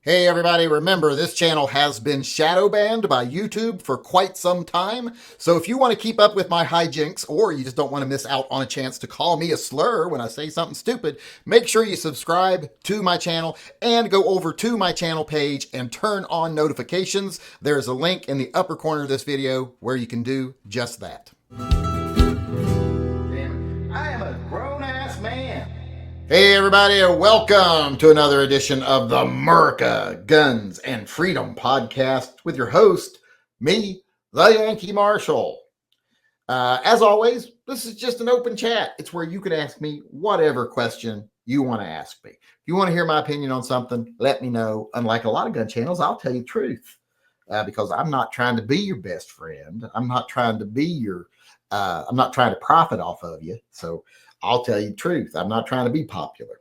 Hey everybody, remember this channel has been shadow banned by YouTube for quite some time. So if you want to keep up with my hijinks or you just don't want to miss out on a chance to call me a slur when I say something stupid, make sure you subscribe to my channel and go over to my channel page and turn on notifications. There's a link in the upper corner of this video where you can do just that. I am a grown-ass man. Hey everybody, and welcome to another edition of the America, Guns, and Freedom podcast with your host, me, the Yankee Marshal. As always, this is just an open chat. It's where you can ask me whatever question you want to ask me. If you want to hear my opinion on something, let me know. Unlike a lot of gun channels, I'll tell you the truth because I'm not trying to be your best friend. I'm not trying to be your, I'm not trying to profit off of you. So I'll tell you the truth. I'm not trying to be popular.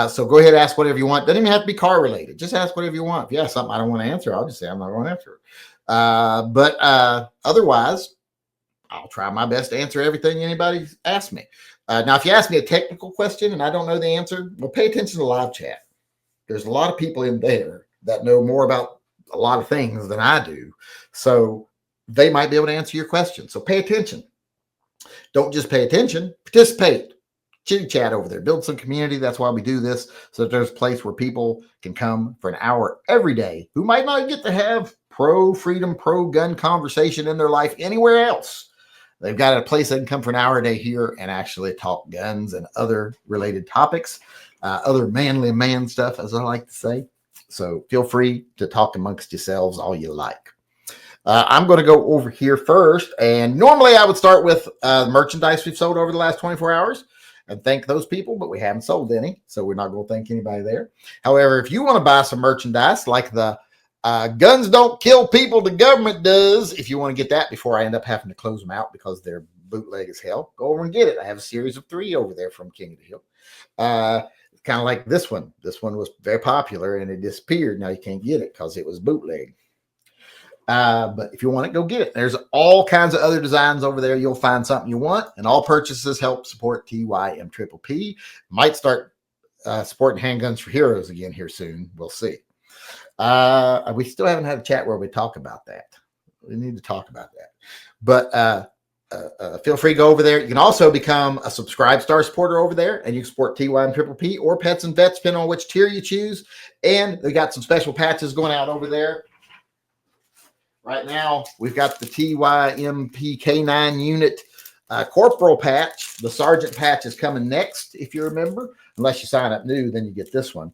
So go ahead and ask whatever you want. Doesn't even have to be car related. Just ask whatever you want. If you have something I don't want to answer, I'll just say I'm not going to answer it. But otherwise, I'll try my best to answer everything anybody asks me. Now, if you ask me a technical question and I don't know the answer, well, pay attention to live chat. There's a lot of people in there that know more about a lot of things than I do. So they might be able to answer your question. So pay attention. Don't just pay attention, participate, chitty chat over there, build some community. That's why we do this. So that there's a place where people can come for an hour every day who might not get to have pro freedom, pro gun conversation in their life anywhere else. They've got a place they can come for an hour a day here and actually talk guns and other related topics, other manly man stuff, as I like to say. So feel free to talk amongst yourselves all you like. I'm going to go over here first. And normally I would start with merchandise we've sold over the last 24 hours and thank those people, but we haven't sold any. So we're not going to thank anybody there. However, if you want to buy some merchandise like the guns don't kill people, the government does, if you want to get that before I end up having to close them out because they're bootleg as hell, go over and get it. I have a series of 3 over there from King of the Hill. Kind of like this one. This one was very popular and it disappeared. Now you can't get it because it was bootleg. But if you want it, go get it. There's all kinds of other designs over there. You'll find something you want, and all purchases help support TYMP. Might start supporting Handguns for Heroes again here soon. We'll see. We still haven't had a chat where we talk about that. We need to talk about that. But feel free to go over there. You can also become a Subscribe Star supporter over there, and you can support TYMP or Pets and Vets, depending on which tier you choose. And they got some special patches going out over there. Right now, we've got the TYMP K9 unit corporal patch. The sergeant patch is coming next, if you remember. Unless you sign up new, then you get this one.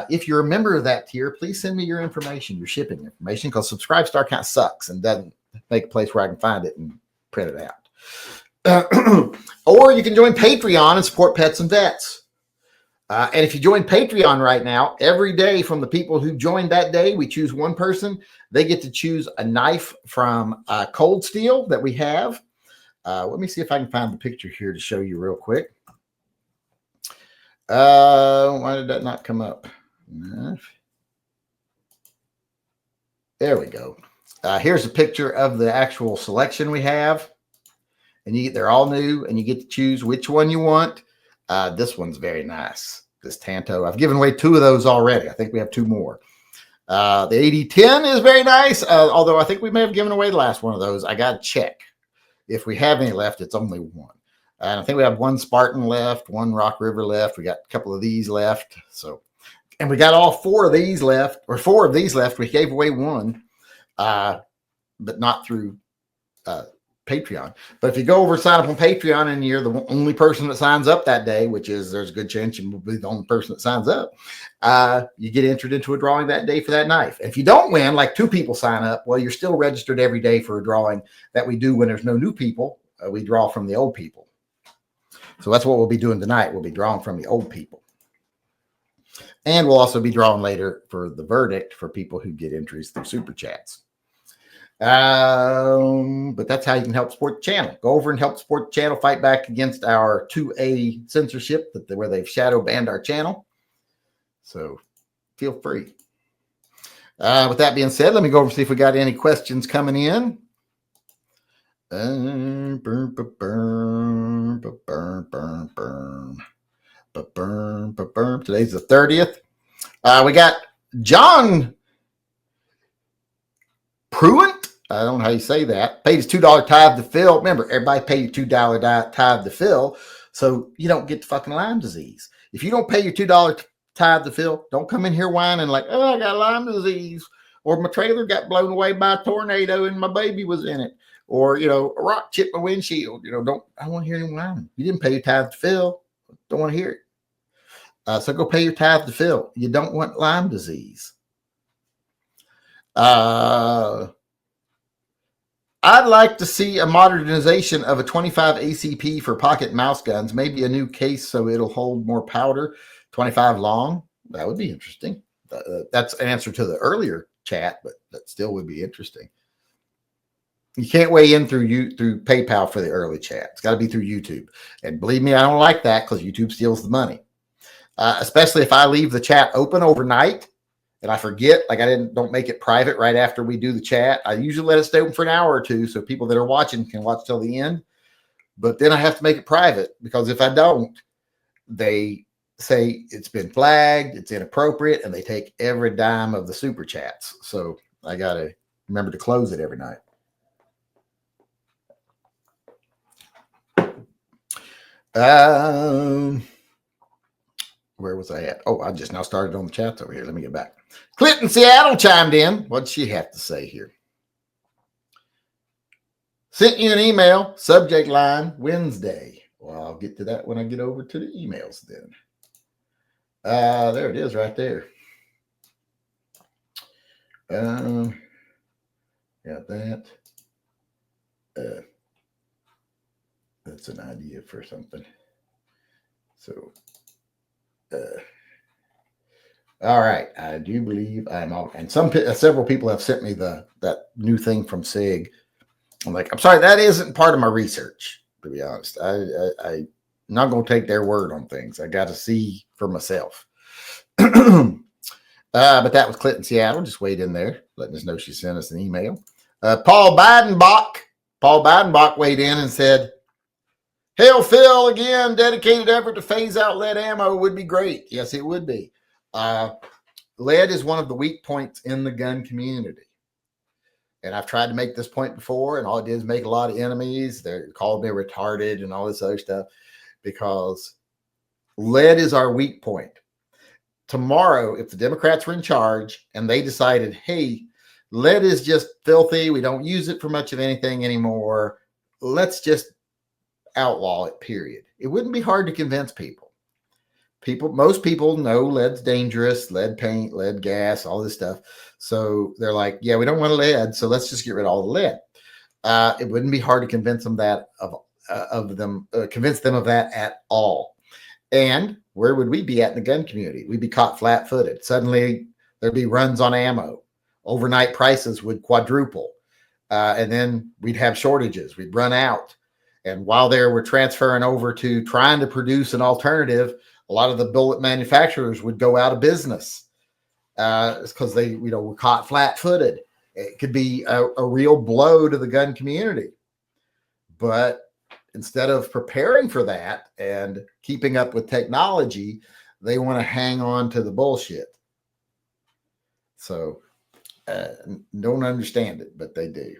If you're a member of that tier, please send me your information, your shipping information, because Subscribe Star kind of sucks and doesn't make a place where I can find it and print it out. Or you can join Patreon and support Pets and Vets. And if you join Patreon right now, every day from the people who joined that day, we choose one person. They get to choose a knife from Cold Steel that we have. Let me see if I can find the picture here to show you real quick. Why did that not come up? There we go. Here's a picture of the actual selection we have. And they're all new, and you get to choose which one you want. This one's very nice. This Tanto. I've given away 2 of those already. I think we have 2 more. The 8010 is very nice, although I think we may have given away the last one of those. I got to check. If we have any left, it's only 1. And I think we have 1 Spartan left, 1 Rock River left. We got a couple of these left. So, and we got all 4 of these left, or 4 of these left. We gave away 1, but not through Patreon. But if you go over and sign up on Patreon and you're the only person that signs up that day, which is there's a good chance you will be the only person that signs up, you get entered into a drawing that day for that knife. And if you don't win, like 2 people sign up, well, you're still registered every day for a drawing that we do when there's no new people. We draw from the old people. So that's what we'll be doing tonight. We'll be drawing from the old people. And we'll also be drawing later for the verdict for people who get entries through Super Chats. But that's how you can help support the channel. Go over and help support the channel, fight back against our 2A censorship where they've shadow banned our channel. So feel free. With that being said, let me go over and see if we got any questions coming in. Today's the 30th. We got John Pruitt, I don't know how you say that, paid his $2 tithe to Phil. Remember, everybody paid your $2 tithe to Phil, so you don't get the fucking Lyme disease. If you don't pay your $2 tithe to Phil, don't come in here whining like, oh, I got Lyme disease, or my trailer got blown away by a tornado and my baby was in it, or, a rock chipped my windshield. I don't want to hear any whining. You didn't pay your tithe to Phil. Don't want to hear it. So go pay your tithe to Phil. You don't want Lyme disease. I'd like to see a modernization of a 25 ACP for pocket mouse guns, maybe a new case so it'll hold more powder, 25 long. That would be interesting. That's an answer to the earlier chat, but that still would be interesting. You can't weigh in through PayPal for the early chat. It's got to be through YouTube. And believe me, I don't like that because YouTube steals the money, especially if I leave the chat open overnight. And I forget, like don't make it private right after we do the chat. I usually let it stay open for an hour or two so people that are watching can watch till the end. But then I have to make it private because if I don't, they say it's been flagged, it's inappropriate, and they take every dime of the super chats. So I got to remember to close it every night. Where was I at? Oh, I just now started on the chats over here. Let me get back. Clinton Seattle chimed in. What'd she have to say here? Sent you an email, subject line, Wednesday. Well, I'll get to that when I get over to the emails then. There it is right there. Got that. That's an idea for something. So, all right. I do believe I'm on. And several people have sent me that new thing from SIG. I'm like, I'm sorry, that isn't part of my research, to be honest. I'm not going to take their word on things. I got to see for myself. But that was Clinton Seattle. Just wait in there, letting us know she sent us an email. Paul Bidenbach weighed in and said, "Hail Phil again, dedicated effort to phase out lead ammo would be great." Yes, it would be. Lead is one of the weak points in the gun community. And I've tried to make this point before, and all it did is make a lot of enemies. They called me retarded and all this other stuff because lead is our weak point. Tomorrow, if the Democrats were in charge and they decided, hey, lead is just filthy, we don't use it for much of anything anymore, let's just outlaw it, period. It wouldn't be hard to convince people. Most people know lead's dangerous, lead paint, lead gas, all this stuff. So they're like, yeah, we don't want lead, so let's just get rid of all the lead. It wouldn't be hard to convince them convince them of that at all. And where would we be at in the gun community? We'd be caught flat-footed. Suddenly, there'd be runs on ammo. Overnight prices would quadruple. And then we'd have shortages. We'd run out. And while we're transferring over to trying to produce an alternative, a lot of the bullet manufacturers would go out of business because they, were caught flat-footed. It could be a real blow to the gun community. But instead of preparing for that and keeping up with technology, they want to hang on to the bullshit. So don't understand it, but they do.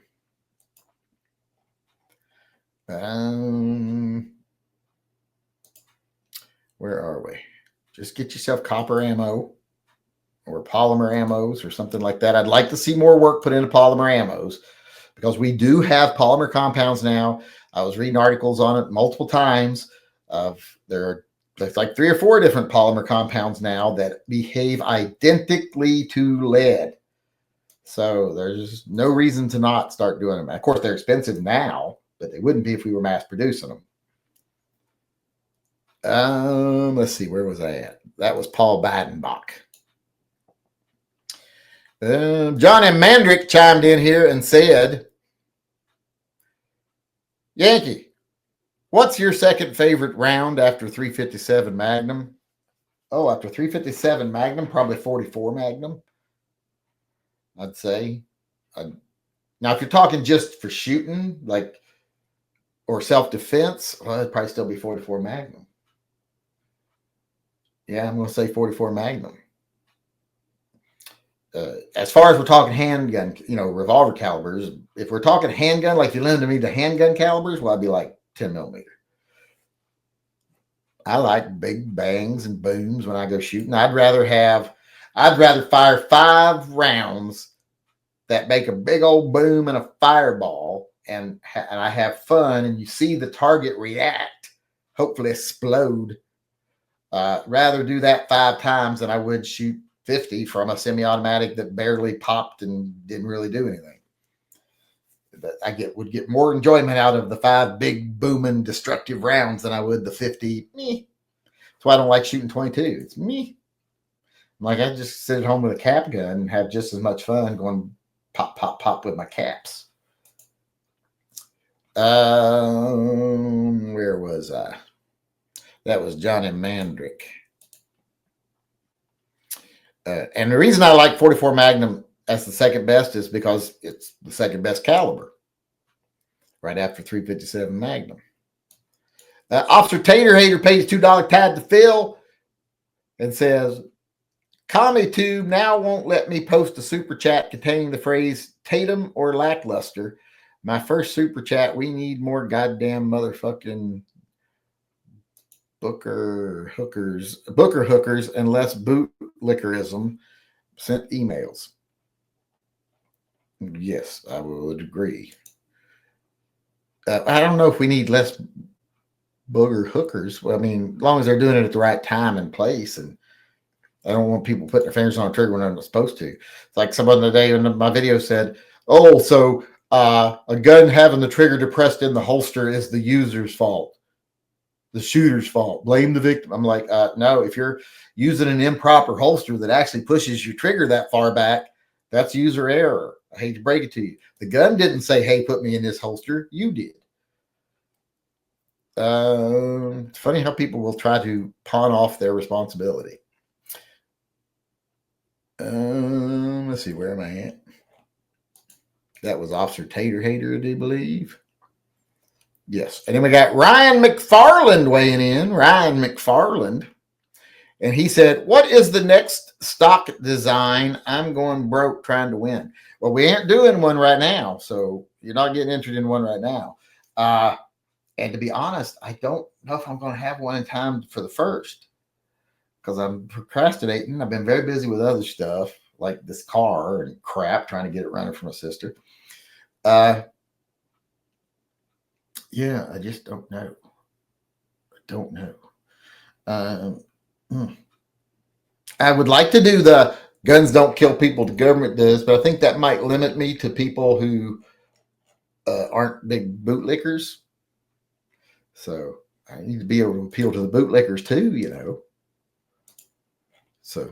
Where are we? Just get yourself copper ammo or polymer ammos or something like that. I'd like to see more work put into polymer ammos because we do have polymer compounds now. I was reading articles on it multiple times. There's like 3 or 4 different polymer compounds now that behave identically to lead. So there's no reason to not start doing them. Of course, they're expensive now, but they wouldn't be if we were mass producing them. Let's see, where was I at? That was Paul Bidenbach. John M. Mandrick chimed in here and said, Yankee, what's your second favorite round after 357 Magnum? Oh, after 357 Magnum, probably 44 Magnum, I'd say. Now, if you're talking just for shooting, or self-defense, well, it'd probably still be 44 Magnum. Yeah, I'm going to say 44 Magnum. As far as we're talking handgun, revolver calibers, if we're talking handgun, like you limited me to handgun calibers, well, I'd be like 10 millimeter. I like big bangs and booms when I go shooting. I'd rather fire 5 rounds that make a big old boom and a fireball, and I have fun, and you see the target react, hopefully explode. Rather do that 5 times than I would shoot 50 from a semi-automatic that barely popped and didn't really do anything. But would get more enjoyment out of the 5 big booming destructive rounds than I would the 50. Me. That's why I don't like shooting 22. It's me. Like, I just sit at home with a cap gun and have just as much fun going pop, pop, pop with my caps. Where was I? That was Johnny Mandrick. And the reason I like 44 Magnum as the second best is because it's the second best caliber, right after 357 Magnum. Officer Tater Hater pays $2 tag to Phil and says, CommyTube now won't let me post a super chat containing the phrase Tatum or lackluster. My first super chat, we need more goddamn motherfucking Booker hookers and less bootlickerism sent emails. Yes, I would agree. I don't know if we need less booger hookers. Well, I mean, as long as they're doing it at the right time and place, and I don't want people putting their fingers on a trigger when they're not supposed to. It's like someone today in my video said, "Oh, so a gun having the trigger depressed in the holster is the user's fault, the shooter's fault. Blame the victim." I'm like, no. If you're using an improper holster that actually pushes your trigger that far back, that's user error. I hate to break it to you. The gun didn't say, "Hey, put me in this holster." You did. It's funny how people will try to pawn off their responsibility. Let's see, where am I at? That was Officer Tater Hater, I do believe. Yes. And then we got Ryan McFarland weighing in. Ryan McFarland. And he said, what is the next stock design? I'm going broke trying to win. Well, we ain't doing one right now, so you're not getting entered in one right now. And to be honest, I don't know if I'm going to have one in time for the first, because I'm procrastinating. I've been very busy with other stuff, like this car and crap, trying to get it running for my sister. Yeah, I just don't know. I would like to do the guns don't kill people, the government does, but I think that might limit me to people who aren't big bootlickers. So I need to be able to appeal to the bootlickers too, So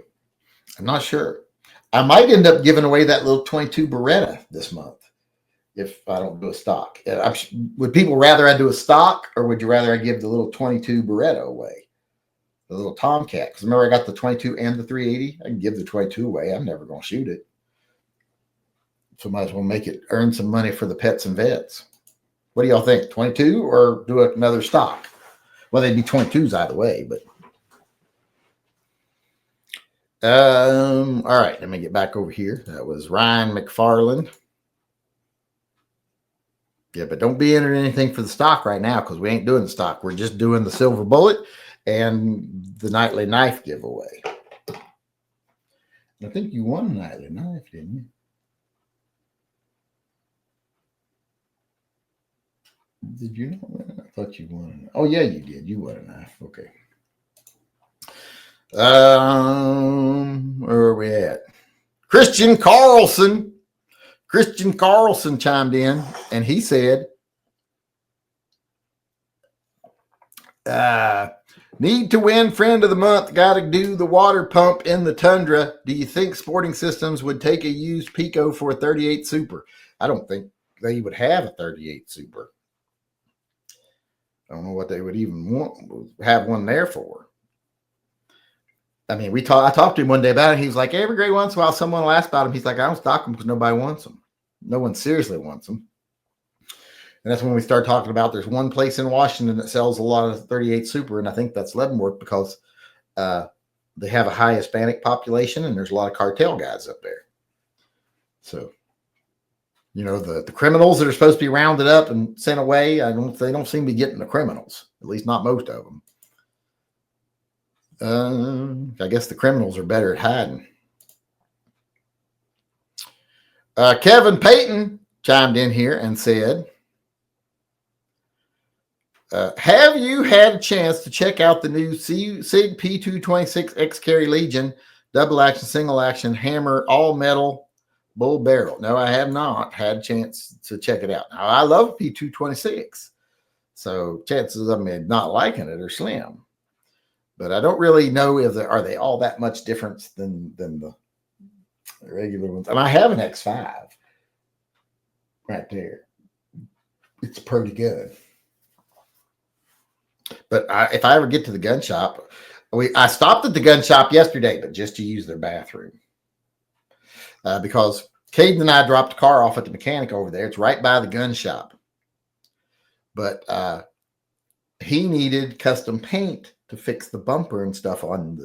I'm not sure. I might end up giving away that little 22 Beretta this month if I don't do a stock. Would people rather I do a stock, or would you rather I give the little 22 Beretta away? The little Tomcat. Because remember, I got the 22 and the 380. I can give the 22 away. I'm never going to shoot it. So might as well make it earn some money for the pets and vets. What do y'all think? 22 or do another stock? Well, they'd be 22s either way, but. All right, let me get back over here. That was Ryan McFarland. Yeah, but don't be entering anything for the stock right now, because we ain't doing the stock. We're just doing the silver bullet and the nightly knife giveaway. I think you won a nightly knife, didn't you? Did you not win? I thought you won. Oh, yeah, you did. You won a knife. Okay. Where are we at? Christian Carlson chimed in, and he said, need to win friend of the month. Got to do the water pump in the Tundra. Do you think Sporting Systems would take a used Pico for a 38 Super? I don't think they would have a 38 Super. I don't know what they would even have one there for. I mean, I talked to him one day about it. He was like, every great once in a while, someone will ask about him. He's like, I don't stock them because nobody wants them. No one seriously wants them. And that's when we start talking about there's one place in Washington that sells a lot of 38 Super, and I think that's Leavenworth, because they have a high Hispanic population, and there's a lot of cartel guys up there. So, the criminals that are supposed to be rounded up and sent away, they don't seem to be getting the criminals, at least not most of them. I guess the criminals are better at hiding. Kevin Payton chimed in here and said, have you had a chance to check out the new SIG P226 X-Carry Legion double action, single action, hammer, all metal, bull barrel? No, I have not had a chance to check it out. Now, I love P226, so chances of me not liking it are slim. But I don't really know are they all that much different than the regular ones. And I have an X5 right there. It's pretty good. But if I ever get to the gun shop, I stopped at the gun shop yesterday, but just to use their bathroom. Because Caden and I dropped the car off at the mechanic over there. It's right by the gun shop. But he needed custom paint to fix the bumper and stuff on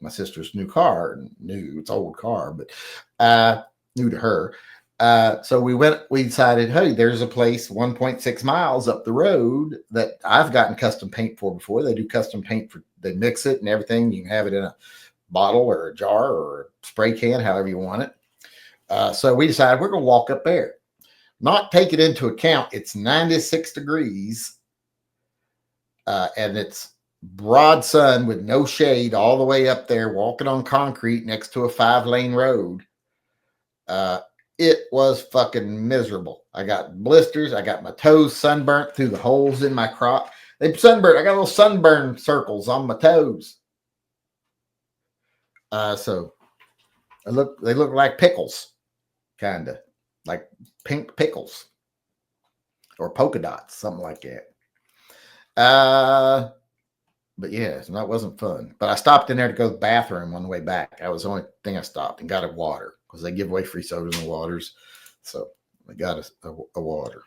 my sister's new car. It's old car, but new to her. So we decided, hey, there's a place 1.6 miles up the road that I've gotten custom paint for before. They do custom paint they mix it and everything. You can have it in a bottle or a jar or a spray can, however you want it. So we decided we're going to walk up there, not take it into account. It's 96 degrees and it's broad sun with no shade all the way up there, walking on concrete next to a 5-lane road. It was fucking miserable. I got blisters. I got my toes sunburnt through the holes in my crotch. They sunburned. I got little sunburn circles on my toes. So they look like pickles, kind of like pink pickles or polka dots, something like that. But yeah, so that wasn't fun. But I stopped in there to go to the bathroom on the way back. That was the only thing I stopped and got a water because they give away free sodas and waters. So I got a water.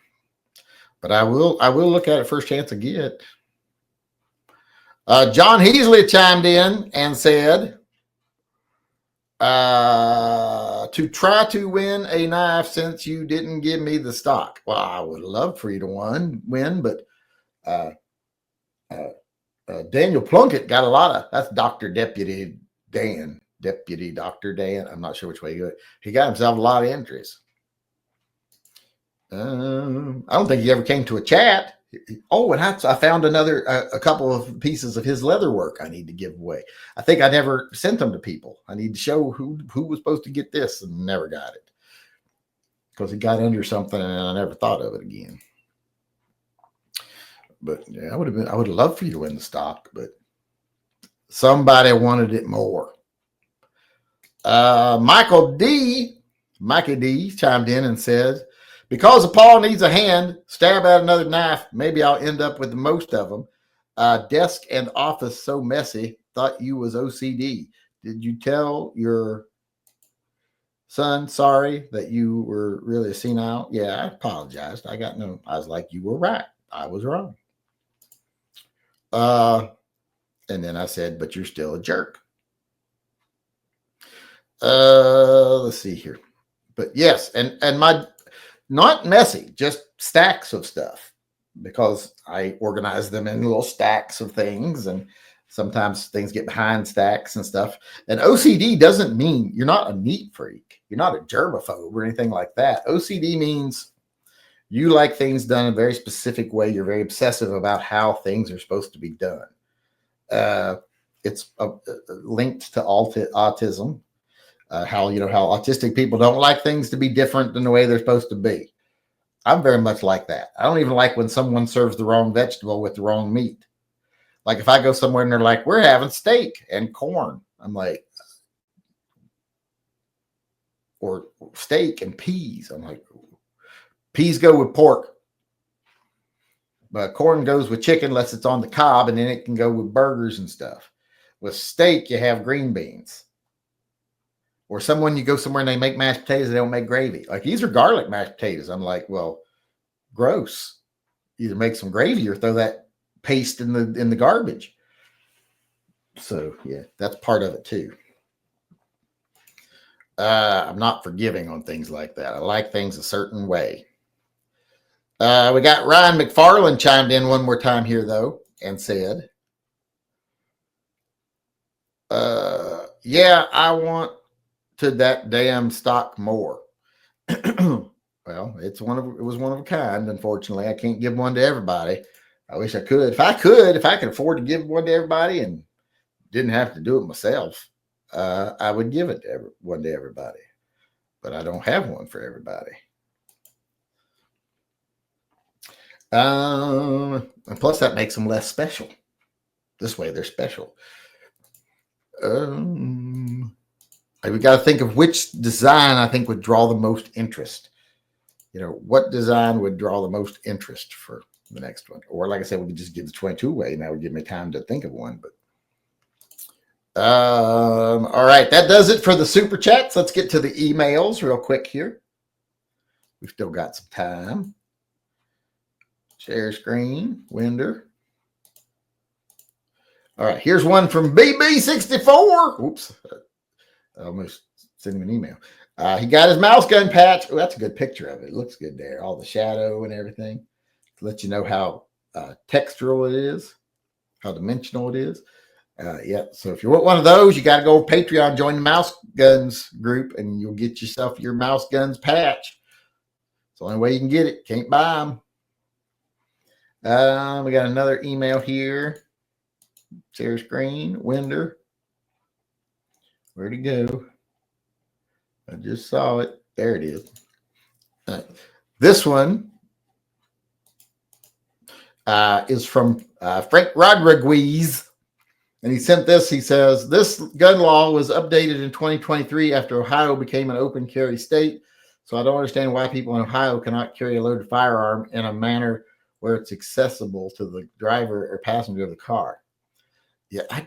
But I will look at it first chance I get. John Heasley chimed in and said, to try to win a knife since you didn't give me the stock. Well, I would love for you to win, but Daniel Plunkett got a lot of, that's Deputy Dr. Dan. I'm not sure which way he got. He got himself a lot of entries. I don't think he ever came to a chat. Oh, and I found a couple of pieces of his leather work I need to give away. I think I never sent them to people. I need to show who was supposed to get this and never got it because it got under something and I never thought of it again. But yeah, I would have loved for you to win the stock, but somebody wanted it more. Mikey D chimed in and said, because Paul needs a hand, stab at another knife. Maybe I'll end up with most of them. Desk and office so messy. Thought you was OCD. Did you tell your son sorry that you were really senile? Yeah, I apologized. I was like, you were right. I was wrong. And then I said, but you're still a jerk. Let's see here. But yes, and my not messy, just stacks of stuff because I organize them in little stacks of things and sometimes things get behind stacks and stuff. And OCD doesn't mean you're not a neat freak. You're not a germaphobe or anything like that. OCD means you like things done in a very specific way. You're very obsessive about how things are supposed to be done. It's linked to autism. How autistic people don't like things to be different than the way they're supposed to be. I'm very much like that. I don't even like when someone serves the wrong vegetable with the wrong meat. Like if I go somewhere and they're like, we're having steak and corn. I'm like, or steak and peas. I'm like, peas go with pork. But corn goes with chicken unless it's on the cob, and then it can go with burgers and stuff. With steak, you have green beans. Or you go somewhere and they make mashed potatoes, they don't make gravy. Like these are garlic mashed potatoes. I'm like, well, gross. Either make some gravy or throw that paste in the garbage. So yeah, that's part of it too. I'm not forgiving on things like that. I like things a certain way. We got Ryan McFarland chimed in one more time here, though, and said, yeah, I want to that damn stock more. Well, it was one of a kind. Unfortunately, I can't give one to everybody. I wish I could. If I could afford to give one to everybody and didn't have to do it myself, I would give it to one to everybody. But I don't have one for everybody. And plus, that makes them less special. This way, they're special. We got to think of which design I think would draw the most interest. What design would draw the most interest for the next one? Or like I said, we could just give the 22 away. That would give me time to think of one. But all right, that does it for the super chats. Let's get to the emails real quick here. We've still got some time. Share screen, Winder. All right, here's one from BB64. Oops, I almost sent him an email. He got his mouse gun patch. Oh, that's a good picture of it. It looks good there. All the shadow and everything. To let you know how textural it is, how dimensional it is. Yeah, so if you want one of those, you got to go to Patreon, join the Mouse Guns group, and you'll get yourself your Mouse Guns patch. It's the only way you can get it. Can't buy them. We got another email here. Share screen, Winder. Where'd it go? I just saw it. There it is. This one is from Frank Rodriguez. And he sent this. He says, this gun law was updated in 2023 after Ohio became an open carry state. So I don't understand why people in Ohio cannot carry a loaded firearm in a manner where it's accessible to the driver or passenger of the car. Yeah, I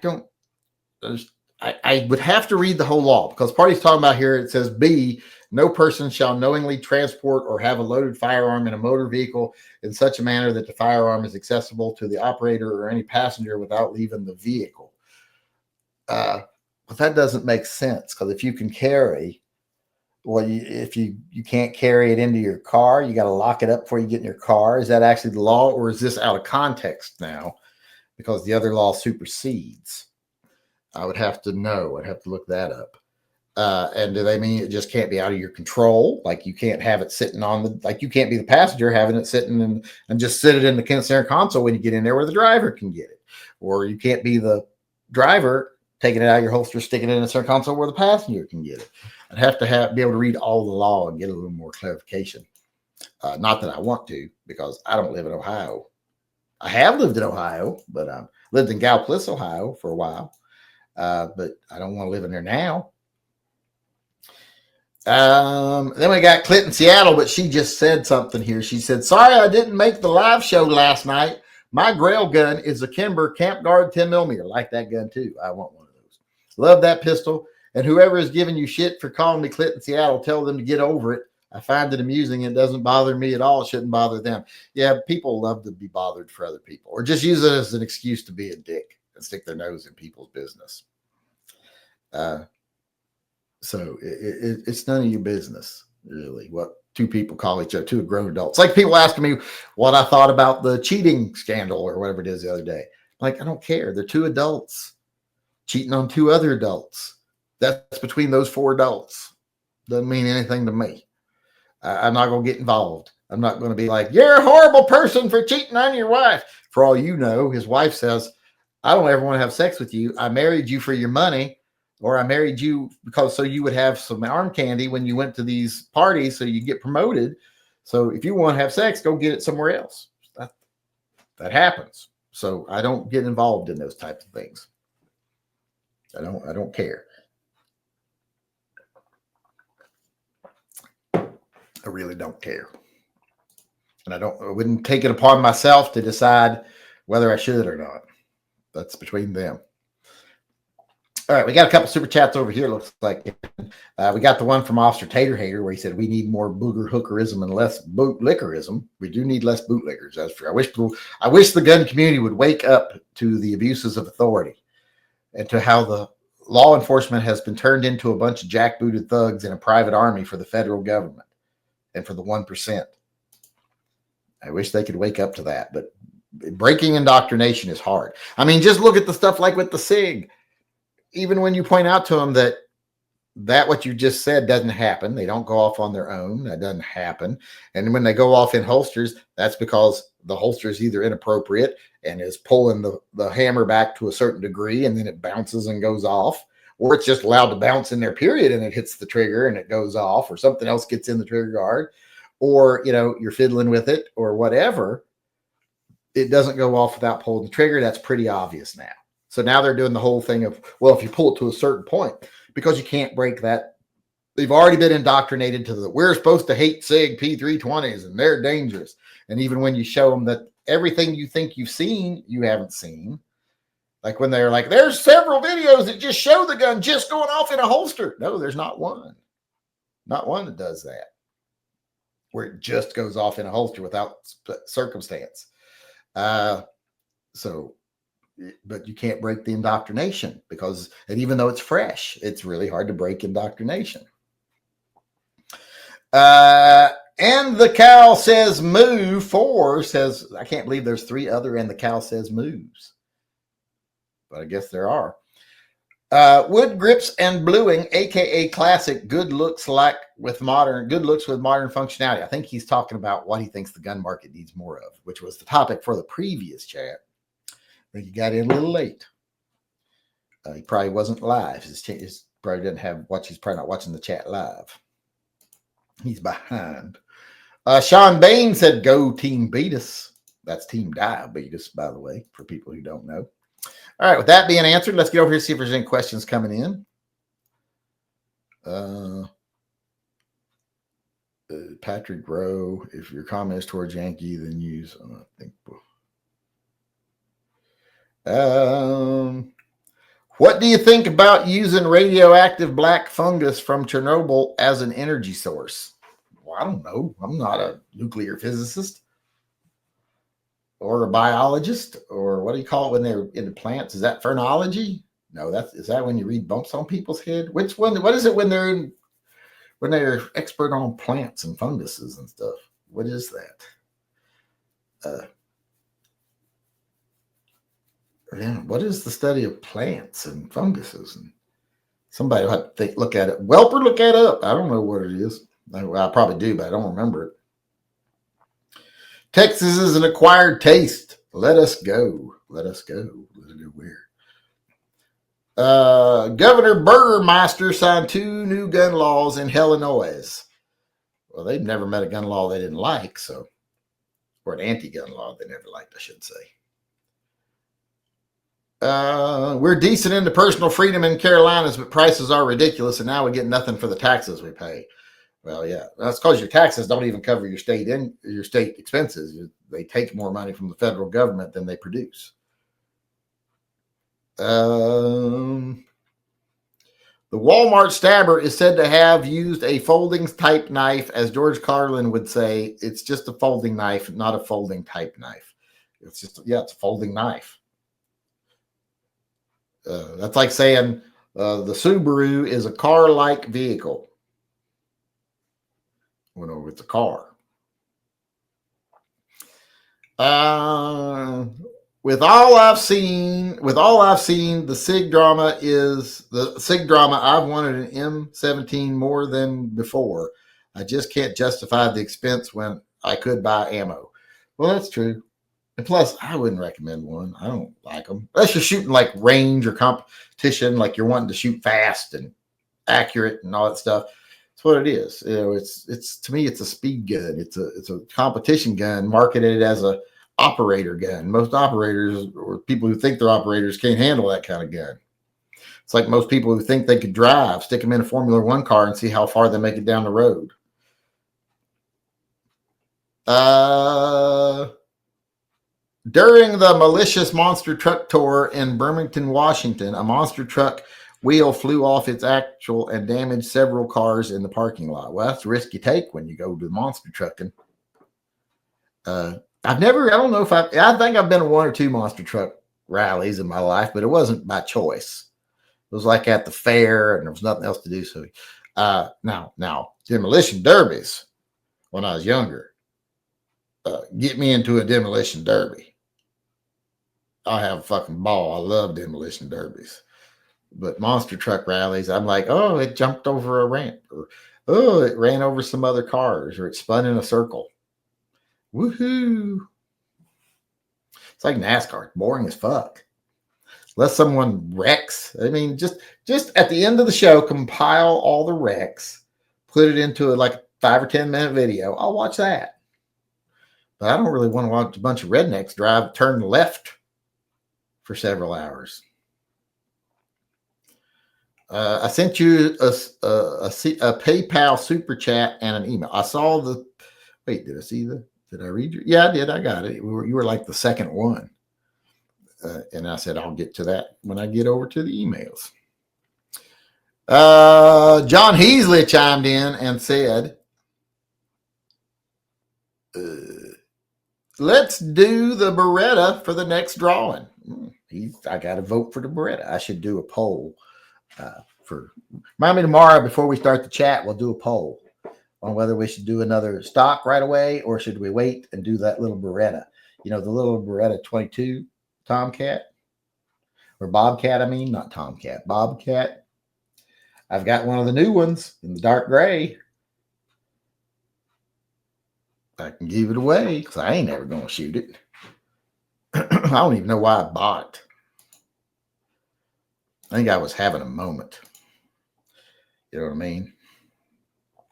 would have to read the whole law because part he's talking about here, it says B, no person shall knowingly transport or have a loaded firearm in a motor vehicle in such a manner that the firearm is accessible to the operator or any passenger without leaving the vehicle. But that doesn't make sense because if you can carry, if you can't carry it into your car, you got to lock it up before you get in your car. Is that actually the law or is this out of context now because the other law supersedes? I would have to know. I'd have to look that up. And do they mean it just can't be out of your control? Like you can't have it sitting like you can't be the passenger having it sitting and just sit it in the center console when you get in there where the driver can get it. Or you can't be the driver taking it out of your holster, sticking it in the center console where the passenger can get it. I'd have to be able to read all the law and get a little more clarification. Not that I want to, because I don't live in Ohio. I have lived in Ohio, but I lived in Galplis, Ohio for a while. But I don't want to live in there now. Then we got Clinton, Seattle, but she just said something here. She said, sorry, I didn't make the live show last night. My Grail gun is a Kimber Camp Guard 10 millimeter. Like that gun too. I want one of those. Love that pistol. And whoever is giving you shit for calling me Clinton, Seattle, tell them to get over it. I find it amusing. It doesn't bother me at all. It shouldn't bother them. Yeah, people love to be bothered for other people or just use it as an excuse to be a dick and stick their nose in people's business. So it's none of your business, really, what two people call each other, two grown adults. Like people asking me what I thought about the cheating scandal or whatever it is the other day. Like, I don't care. They're two adults cheating on two other adults. That's between those four adults. Doesn't mean anything to me. I'm not going to get involved. I'm not going to be like, you're a horrible person for cheating on your wife. For all you know, his wife says, I don't ever want to have sex with you. I married you for your money, or I married you so you would have some arm candy when you went to these parties so you get promoted. So if you want to have sex, go get it somewhere else. That happens. So I don't get involved in those types of things. I don't care. I really don't care. And I wouldn't take it upon myself to decide whether I should or not. That's between them. All right, we got a couple super chats over here. Looks like we got the one from Officer Tater Hater where he said we need more booger hookerism and less bootlickerism. We do need less bootlickers. That's true. I wish the gun community would wake up to the abuses of authority and to how the law enforcement has been turned into a bunch of jackbooted thugs in a private army for the federal government and for the 1%. I wish they could wake up to that, but breaking indoctrination is hard. I mean, just look at the stuff like with the SIG. Even when you point out to them that what you just said doesn't happen, they don't go off on their own. That doesn't happen. And when they go off in holsters, that's because the holster is either inappropriate and is pulling the hammer back to a certain degree, and then it bounces and goes off, or it's just allowed to bounce in there, period, and it hits the trigger and it goes off, or something else gets in the trigger guard, or you're fiddling with it or whatever. It doesn't go off without pulling the trigger. That's pretty obvious now. So now they're doing the whole thing of, well, if you pull it to a certain point, because you can't break that. They've already been indoctrinated to we're supposed to hate SIG P320s and they're dangerous. And even when you show them that everything you think you've seen, you haven't seen. Like when they're like, there's several videos that just show the gun just going off in a holster. No, there's not one. Not one that does that, where it just goes off in a holster without circumstance. But you can't break the indoctrination and even though it's fresh, it's really hard to break indoctrination. And the cow says moo. 4 says, I can't believe there's 3 other and the cow says moves. But I guess there are. Wood grips and bluing, aka classic, good looks with modern functionality. I think he's talking about what he thinks the gun market needs more of, which was the topic for the previous chat. I think he got in a little late. He probably wasn't live. He's probably not watching the chat live. He's behind. Sean Bain said, go Team Beatus. That's Team Diabetes, by the way, for people who don't know. All right, with that being answered, let's get over here and see if there's any questions coming in. Patrick Rowe, if your comment is towards Yankee, then use, I think. What do you think about using radioactive black fungus from Chernobyl as an energy source? Well, I don't know. I'm not a nuclear physicist or a biologist, or what do you call it when they're into plants? Is that phrenology? No, is that when you read bumps on people's head? Which one? What is it when they're expert on plants and funguses and stuff? What is that? What is the study of plants and funguses? And somebody will have to look at it. Welper, look that up. I don't know what it is. I probably do, but I don't remember it. Texas is an acquired taste. Let us go. Let us go. Let it go where? Governor Burgermeister signed 2 new gun laws in Illinois. Well, they've never met a gun law they didn't like, or an anti-gun law they never liked, I should say. We're decent into personal freedom in Carolinas, but prices are ridiculous, and now we get nothing for the taxes we pay. Well, yeah, that's because your taxes don't even cover your state expenses. They take more money from the federal government than they produce. The Walmart stabber is said to have used a folding type knife. As George Carlin would say, it's just a folding knife, not a folding type knife. It's a folding knife. That's like saying the Subaru is a car-like vehicle. Well, no, it's a car. With all I've seen, the SIG drama I've wanted an M17 more than before. I just can't justify the expense when I could buy ammo. Well, that's true. And plus, I wouldn't recommend one. I don't like them. Unless you're shooting like range or competition, like you're wanting to shoot fast and accurate and all that stuff. That's what it is. It's to me, it's a speed gun. It's a competition gun marketed as a operator gun. Most operators or people who think they're operators can't handle that kind of gun. It's like most people who think they could drive, stick them in a Formula One car and see how far they make it down the road. During the malicious monster truck tour in Burlington, Washington, a monster truck wheel flew off its axle and damaged several cars in the parking lot. Well, that's a risk you take when you go to the monster trucking. I think I've been to 1 or 2 monster truck rallies in my life, but it wasn't by choice. was like at the fair, and there was nothing else to do. So, now demolition derbies. When I was younger, get me into a demolition derby. I have a fucking ball. I love demolition derbies. But monster truck rallies, I'm like, oh, it jumped over a ramp, or oh, it ran over some other cars, or it spun in a circle. Woohoo! It's like NASCAR, boring as fuck. Unless someone wrecks. I mean, just at the end of the show, compile all the wrecks, put it into like a 5 or 10 minute video. I'll watch that. But I don't really want to watch a bunch of rednecks turn left for several hours. I sent you a PayPal super chat and an email. I saw the. Wait, did I see the? Did I read you? Yeah, I did. I got it. You were like the second one. And I said, I'll get to that when I get over to the emails. John Heasley chimed in and said, let's do the Beretta for the next drawing. I got to vote for the Beretta. I should do a poll. Remind me tomorrow before we start the chat, we'll do a poll on whether we should do another stock right away or should we wait and do that little Beretta. You know, the little Beretta 22 Tomcat or Bobcat. I mean, not Tomcat, Bobcat. I've got one of the new ones in the dark gray. I can give it away because I ain't ever going to shoot it. I don't even know why I bought it. I think I was having a moment. You know what I mean? I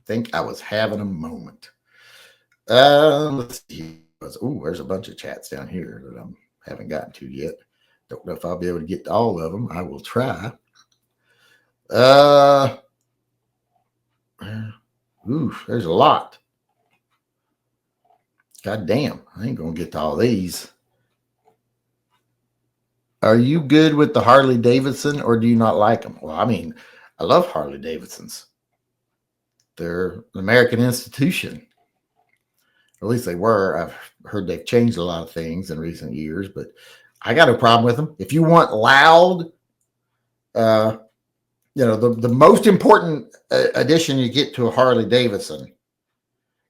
think I was having a moment. Let's see. Oh, there's a bunch of chats down here that I haven't gotten to yet. Don't know if I'll be able to get to all of them. I will try. There's a lot. God damn, I ain't gonna get to all these. Are you good with the Harley Davidson or do you not like them? Well, I mean, I love Harley Davidsons. They're an American institution. At least they were. I've heard they've changed a lot of things in recent years, but I got no problem with them. If you want loud, the most important addition you get to a Harley Davidson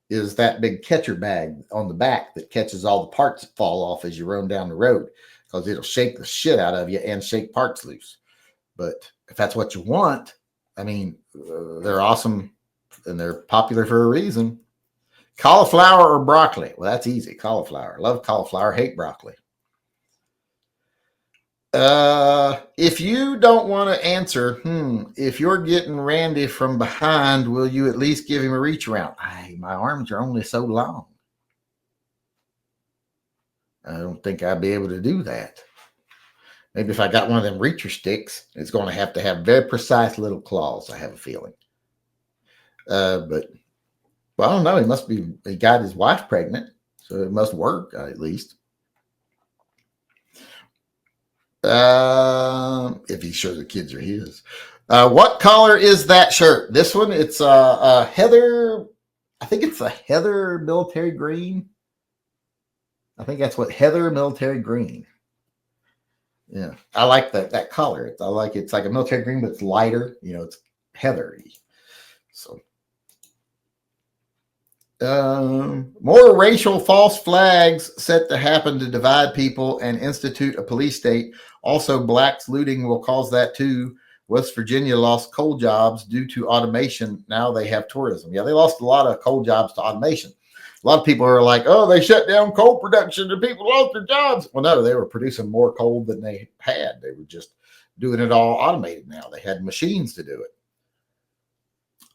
is that big catcher bag on the back that catches all the parts that fall off as you roam down the road, because it'll shake the shit out of you and shake parts loose. But if that's what you want, I mean, they're awesome and they're popular for a reason. Cauliflower or broccoli? Well, that's easy. Cauliflower. Love cauliflower. Hate broccoli. If you don't want to answer, if you're getting Randy from behind, will you at least give him a reach around? My arms are only so long. I don't think I'd be able to do that. Maybe if I got one of them reacher sticks, it's going to have very precise little claws, I have a feeling. But I don't know. He got his wife pregnant, so it must work at least. If he's sure the kids are his. What color is that shirt? This one, it's a heather. I think it's a heather military green. I think that's what heather military green. Yeah, I like that color. It's like a military green, but it's lighter. It's heathery. So, more racial false flags set to happen to divide people and institute a police state. Also, blacks looting will cause that too. West Virginia lost coal jobs due to automation. Now they have tourism. Yeah, they lost a lot of coal jobs to automation. A lot of people are like, oh, they shut down coal production and people lost their jobs. Well, no, they were producing more coal than they had. They were just doing it all automated now. They had machines to do it.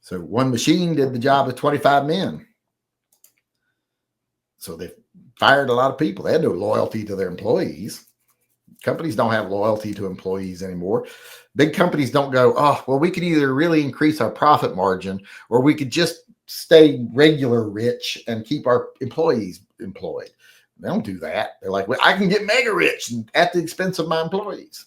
So one machine did the job of 25 men. So they fired a lot of people. They had no loyalty to their employees. Companies don't have loyalty to employees anymore. Big companies don't go, oh, well, we could either really increase our profit margin or we could just stay regular rich and keep our employees employed. They don't do that. They're like, well, I can get mega rich at the expense of my employees.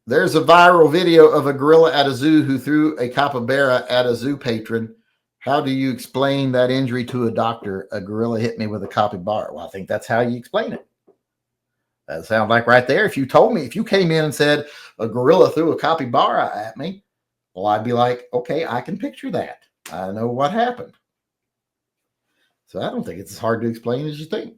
There's a viral video of a gorilla at a zoo who threw a capybara at a zoo patron. How do you explain that injury to a doctor? A gorilla hit me with a capybara. Well, I think that's how you explain it. That sounds like right there. If you told me, if you came in and said a gorilla threw a capybara at me, well, I'd be like, okay, I can picture that. I know what happened. So I don't think it's as hard to explain as you think.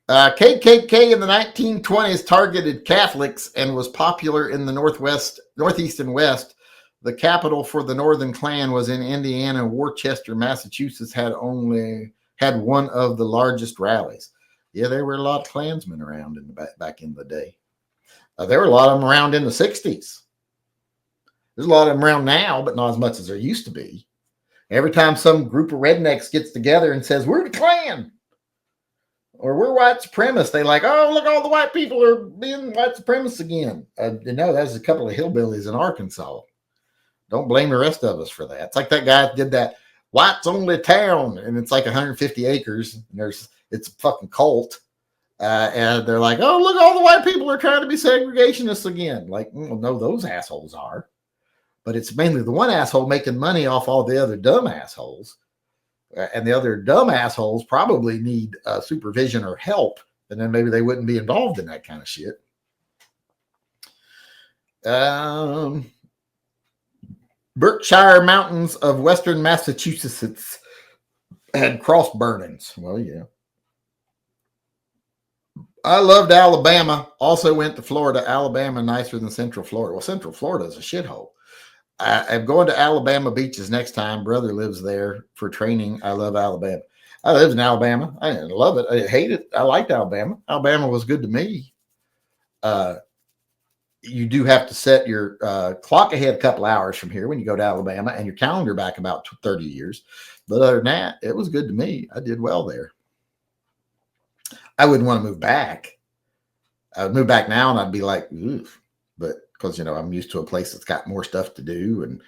KKK in the 1920s targeted Catholics and was popular in the Northeast, and West. The capital for the Northern Klan was in Indiana. Worcester, Massachusetts had one of the largest rallies. Yeah, there were a lot of Klansmen around back in the day. There were a lot of them around in the 60s. There's a lot of them around now, but not as much as there used to be. Every time some group of rednecks gets together and says, we're the Klan, or we're white supremacists, they like, oh, look, all the white people are being white supremacists again. No, that's a couple of hillbillies in Arkansas. Don't blame the rest of us for that. It's like that guy that did that whites only town, and it's like 150 acres, and it's a fucking cult. And they're like, oh, look, all the white people are trying to be segregationists again. Like, well, no, those assholes are. But it's mainly the one asshole making money off all the other dumb assholes. And the other dumb assholes probably need supervision or help. And then maybe they wouldn't be involved in that kind of shit. Berkshire Mountains of Western Massachusetts had cross burnings. Well, yeah. I loved Alabama. Also went to Florida. Alabama nicer than Central Florida. Well, Central Florida is a shithole. I'm going to Alabama beaches next time. Brother lives there for training. I love Alabama. I lived in Alabama. I didn't love it. I hate it. I liked Alabama. Alabama was good to me. You do have to set your clock ahead a couple hours from here when you go to Alabama, and your calendar back about 30 years. But other than that, it was good to me. I did well there. I wouldn't want to move back. I would move back now and I'd be like, oof. But because, I'm used to a place that's got more stuff to do and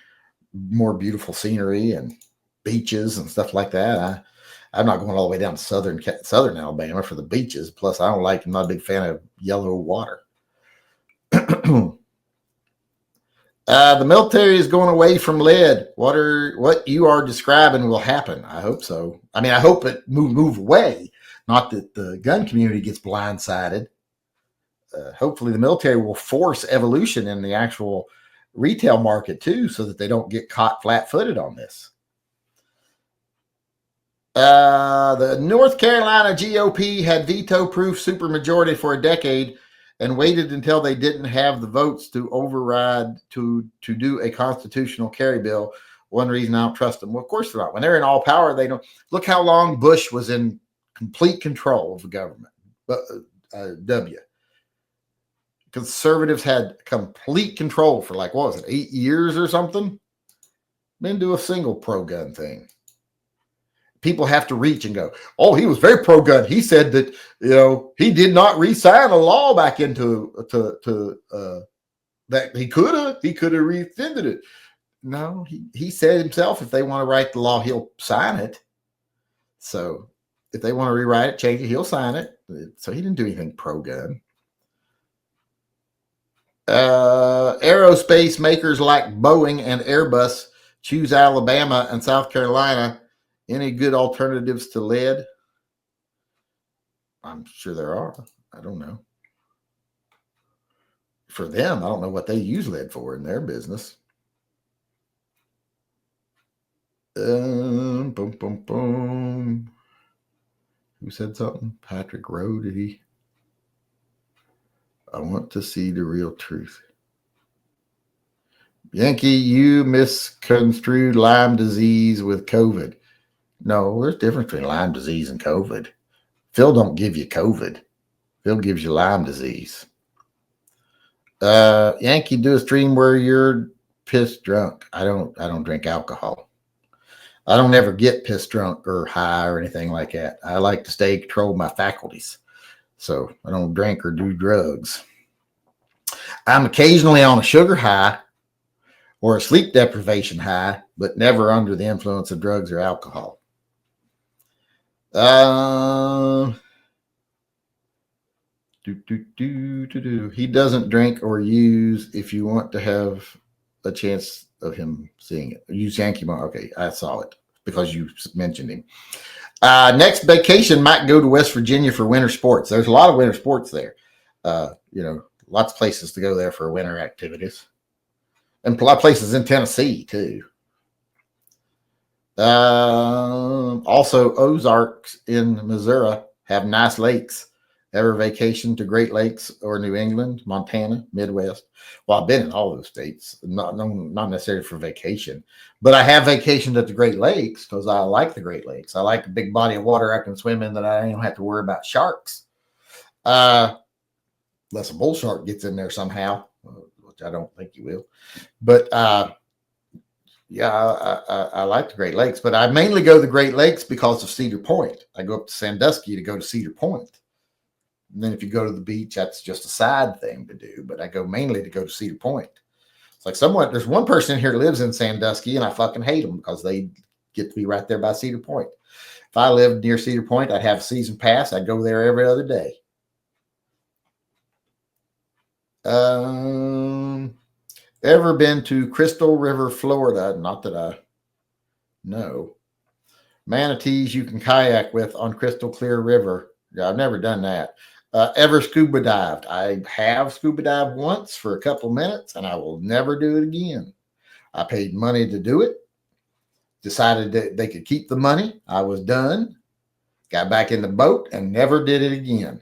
more beautiful scenery and beaches and stuff like that. I'm not going all the way down to southern Alabama for the beaches. Plus, I'm not a big fan of yellow water. The military is going away from lead. What you are describing will happen. I hope so. I mean, I hope it move away. Not that the gun community gets blindsided. Hopefully the military will force evolution in the actual retail market too, so that they don't get caught flat-footed on this. The North Carolina GOP had veto-proof supermajority for a decade and waited until they didn't have the votes to override to do a constitutional carry bill. One reason I don't trust them. Well, of course they're not. When they're in all power, they don't. Look how long Bush was in complete control of the government. Conservatives had complete control for 8 years or something. Didn't do a single pro-gun thing. People have to reach and go, oh, he was very pro-gun. He said that, he did not re-sign a law back into that he could have rescinded it. No, he said himself, if they want to write the law, he'll sign it. So if they want to rewrite it, change it, he'll sign it. So he didn't do anything pro-gun. Aerospace makers like Boeing and Airbus choose Alabama and South Carolina. Any good alternatives to lead? I'm sure there are. I don't know. For them, I don't know what they use lead for in their business. Boom, boom, boom. Who said something? Patrick Rowe, did he? I want to see the real truth. Yankee, you misconstrued Lyme disease with COVID. No, there's a difference between Lyme disease and COVID. Phil don't give you COVID. Phil gives you Lyme disease. Yankee, do a stream where you're pissed drunk. I don't drink alcohol. I don't ever get pissed drunk or high or anything like that. I like to stay in control of my faculties. So I don't drink or do drugs. I'm occasionally on a sugar high or a sleep deprivation high, but never under the influence of drugs or alcohol. He doesn't drink or use. If you want to have a chance of him seeing it. You Yankee Mark. Okay, I saw it because you mentioned him. Next vacation might go to West Virginia for winter sports. There's a lot of winter sports there. Lots of places to go there for winter activities. And a lot of places in Tennessee, too. Also, Ozarks in Missouri have nice lakes. Ever vacation to Great Lakes or New England, Montana, Midwest? Well, I've been in all those states, not necessarily for vacation, but I have vacationed at the Great Lakes because I like the Great Lakes. I like a big body of water I can swim in that I don't have to worry about sharks. Unless a bull shark gets in there somehow, which I don't think he will. But I like the Great Lakes, but I mainly go to the Great Lakes because of Cedar Point. I go up to Sandusky to go to Cedar Point. And then if you go to the beach, that's just a side thing to do. But I go mainly to go to Cedar Point. It's like there's one person here that lives in Sandusky, and I fucking hate them because they get to be right there by Cedar Point. If I lived near Cedar Point, I'd have a season pass. I'd go there every other day. Ever been to Crystal River, Florida? Not that I know. Manatees you can kayak with on Crystal Clear River. Yeah, I've never done that. Ever scuba dived? I have scuba dived once for a couple of minutes, and I will never do it again. I paid money to do it. Decided that they could keep the money. I was done. Got back in the boat and never did it again.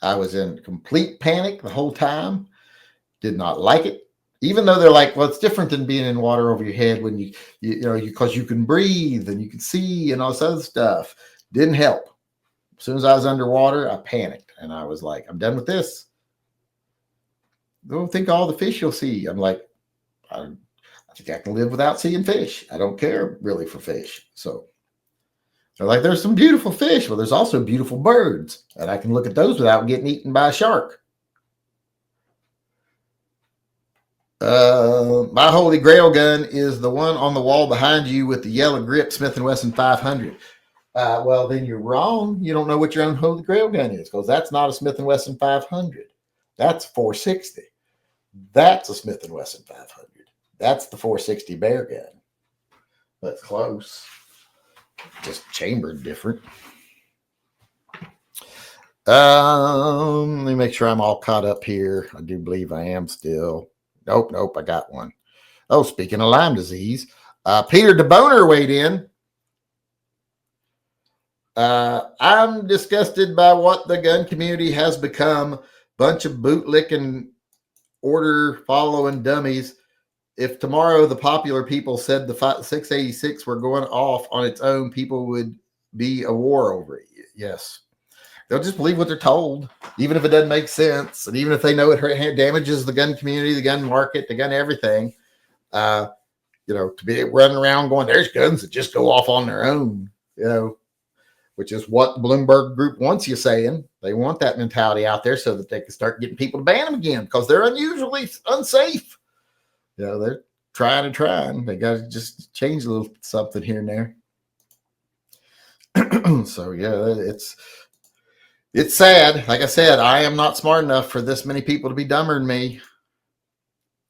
I was in complete panic the whole time. Did not like it. Even though they're like, well, it's different than being in water over your head when you because you can breathe and you can see and all this other stuff. Didn't help. As soon as I was underwater, I panicked and I was like, I'm done with this. Don't think all the fish you'll see. I'm like, I think I can live without seeing fish. I don't care really for fish. So they're like, there's some beautiful fish. Well, there's also beautiful birds, and I can look at those without getting eaten by a shark. My Holy Grail gun is the one on the wall behind you with the yellow grip Smith & Wesson 500. Well, then you're wrong. You don't know what your own Holy Grail gun is because that's not a Smith & Wesson 500. That's 460. That's a Smith & Wesson 500. That's the 460 bear gun. That's close. Just chambered different. Let me make sure I'm all caught up here. I do believe I am still. Nope, I got one. Oh, speaking of Lyme disease, Peter DeBoner weighed in. I'm disgusted by what the gun community has become. Bunch of bootlicking, order following dummies. If tomorrow the popular people said the 686 were going off on its own, people would be a war over it. Yes. They'll just believe what they're told, even if it doesn't make sense. And even if they know it damages the gun community, the gun market, the gun everything, to be running around going, there's guns that just go off on their own, which is what the Bloomberg group wants you saying. They want that mentality out there so that they can start getting people to ban them again because they're unusually unsafe. They're trying. They got to just change a little something here and there. So, yeah, it's sad. Like I said, I am not smart enough for this many people to be dumber than me.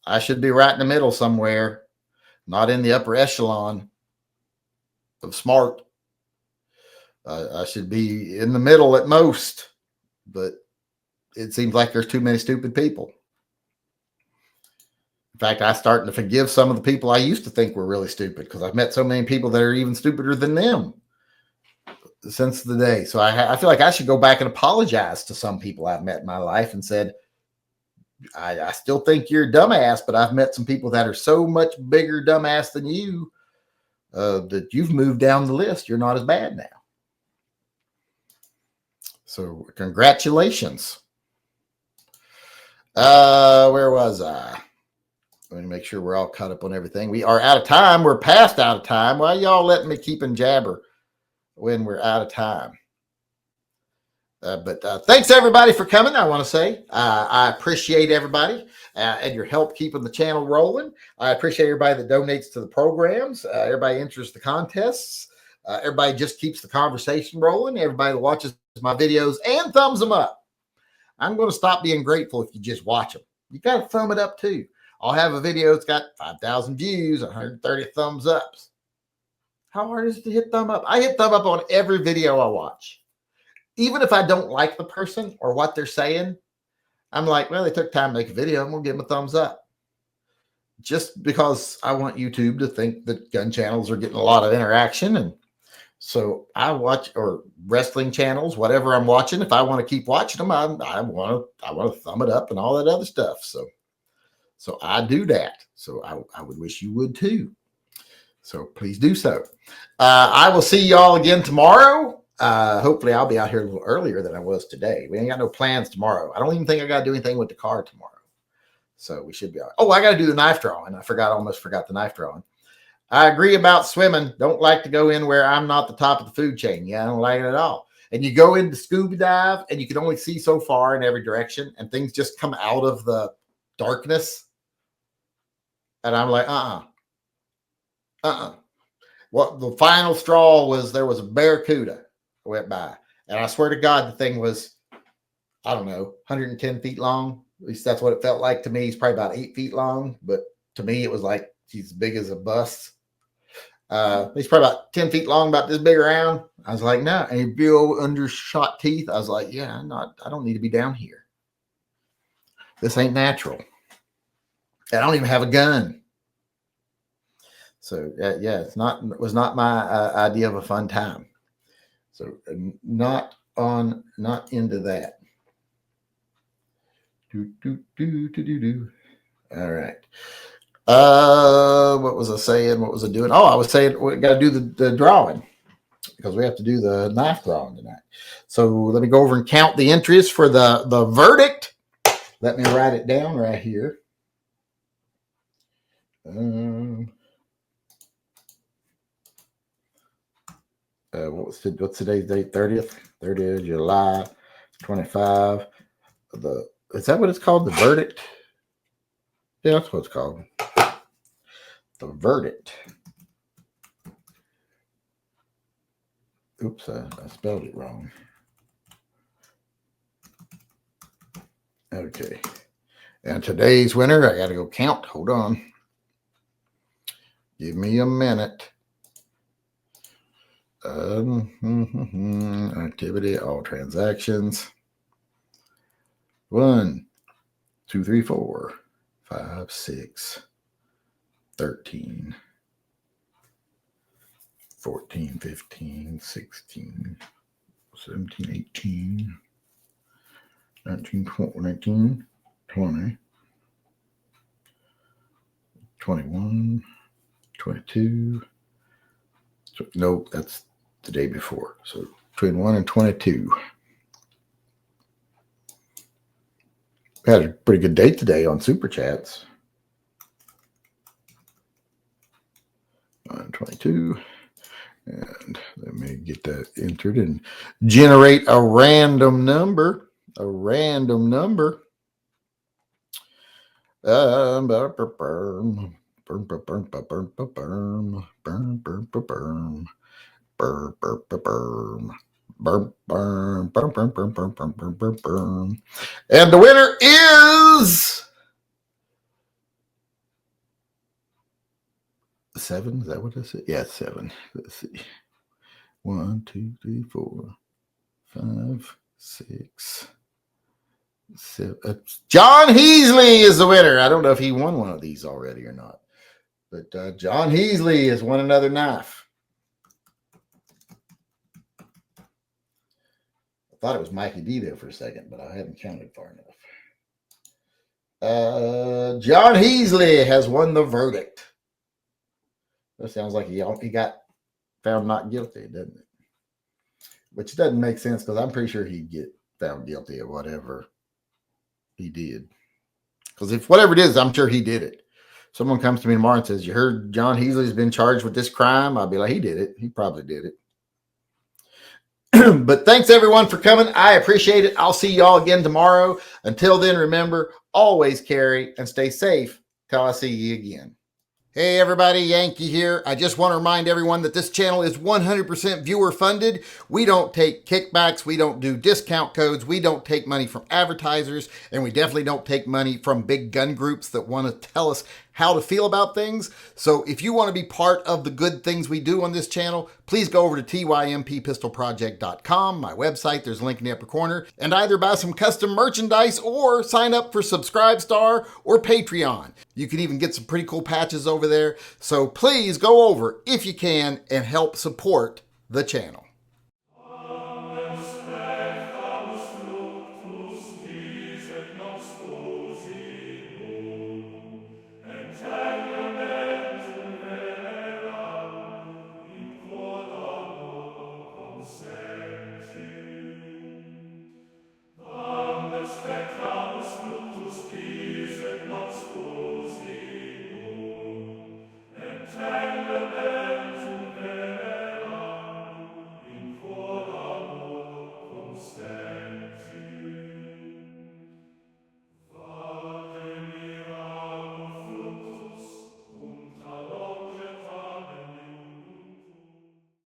I should be right in the middle somewhere, not in the upper echelon of smart. I should be in the middle at most, but it seems like there's too many stupid people. In fact, I'm starting to forgive some of the people I used to think were really stupid because I've met so many people that are even stupider than them since the day. So I feel like I should go back and apologize to some people I've met in my life and said, I still think you're a dumbass, but I've met some people that are so much bigger dumbass than you that you've moved down the list. You're not as bad now. So congratulations. Where was I? Let me make sure we're all caught up on everything. We are out of time. We're past out of time. Why y'all letting me keep and jabber when we're out of time? But thanks everybody for coming. I want to say I appreciate everybody and your help keeping the channel rolling. I appreciate everybody that donates to the programs. Everybody enters the contests. Everybody just keeps the conversation rolling. Everybody that watches my videos and thumbs them up. I'm going to stop being grateful if you just watch them. You got to thumb it up too. I'll have a video that's got 5,000 views, 130 thumbs ups. How hard is it to hit thumb up? I hit thumb up on every video I watch. Even if I don't like the person or what they're saying, I'm like, well, they took time to make a video. I'm going to give them a thumbs up. Just because I want YouTube to think that gun channels are getting a lot of interaction. And so I watch, or wrestling channels, whatever I'm watching. If I want to keep watching them, I want to thumb it up and all that other stuff. So I do that. So I would wish you would too. So please do so. I will see y'all again tomorrow. Hopefully I'll be out here a little earlier than I was today. We ain't got no plans tomorrow. I don't even think I got to do anything with the car tomorrow. So we should be all right. Oh, I got to do the knife drawing. Almost forgot the knife drawing. I agree about swimming. Don't like to go in where I'm not the top of the food chain. Yeah, I don't like it at all. And you go into scuba dive and you can only see so far in every direction and things just come out of the darkness. And I'm like, Well, the final straw was there was a barracuda went by. And I swear to God, the thing was, I don't know, 110 feet long. At least that's what it felt like to me. He's probably about 8 feet long. But to me, it was like he's as big as a bus. He's probably about 10 feet long, about this big around. I was like, no. And he big old undershot teeth. I was like, yeah, I don't need to be down here. This ain't natural. I don't even have a gun. So yeah, it was not my idea of a fun time. So not into that. All right. What was I saying? What was I doing? Oh, I was saying we got to do the drawing because we have to do the knife drawing tonight. So let me go over and count the entries for the verdict. Let me write it down right here. What's today's date? 30th of July, 25. Is that what it's called? The verdict? Yeah, that's what it's called. The verdict. Oops, I spelled it wrong. Okay. And today's winner, I got to go count. Hold on. Give me a minute. Activity, all transactions. 1, 2, 3, 4, 5, 6, 13, 14, 15, 16, 17, 18, 19, 20, 21, 22. Nope, that's the day before. So 21 and 22. We had a pretty good day today on Super Chats. 22. And let me get that entered and generate a random number. And the winner is 7. Is that what I said? Yeah, 7. Let's see. 1, 2, 3, 4, 5, 6, 7. John Heasley is the winner. I don't know if he won one of these already or not, but John Heasley has won another knife. I thought it was Mikey D there for a second, but I hadn't counted far enough. John Heasley has won the verdict. That sounds like he got found not guilty, doesn't it? Which doesn't make sense because I'm pretty sure he'd get found guilty of whatever he did. Because if whatever it is, I'm sure he did it. Someone comes to me tomorrow and says, you heard John Heasley's been charged with this crime? I'll be like, he did it. He probably did it. But thanks everyone for coming. I appreciate it. I'll see y'all again tomorrow. Until then, remember, always carry and stay safe till I see you again. Hey everybody, Yankee here. I just want to remind everyone that this channel is 100% viewer funded. We don't take kickbacks, we don't do discount codes, we don't take money from advertisers, and we definitely don't take money from big gun groups that want to tell us how to feel about things. So if you want to be part of the good things we do on this channel, please go over to tympistolproject.com, my website. There's a link in the upper corner, and either buy some custom merchandise or sign up for Subscribestar or Patreon. You can even get some pretty cool patches over there. So please go over if you can and help support the channel.